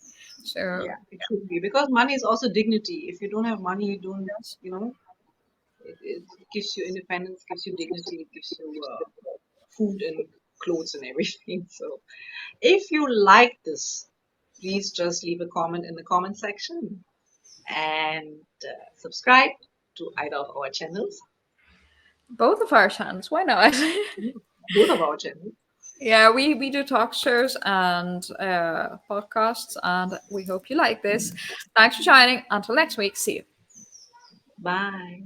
Speaker 2: So
Speaker 1: Yeah, it should be because money is also dignity. If you don't have money, you don't,
Speaker 2: yes.
Speaker 1: you know, it gives you independence, gives you dignity, it gives you food and clothes and everything. So if you like this, please just leave a comment in the comment section and subscribe to either of our channels,
Speaker 2: Both of our channels, why not?
Speaker 1: both of our channels.
Speaker 2: Yeah, we do talk shows and podcasts, and we hope you like this. Thanks for joining. Until next week, see you.
Speaker 1: Bye.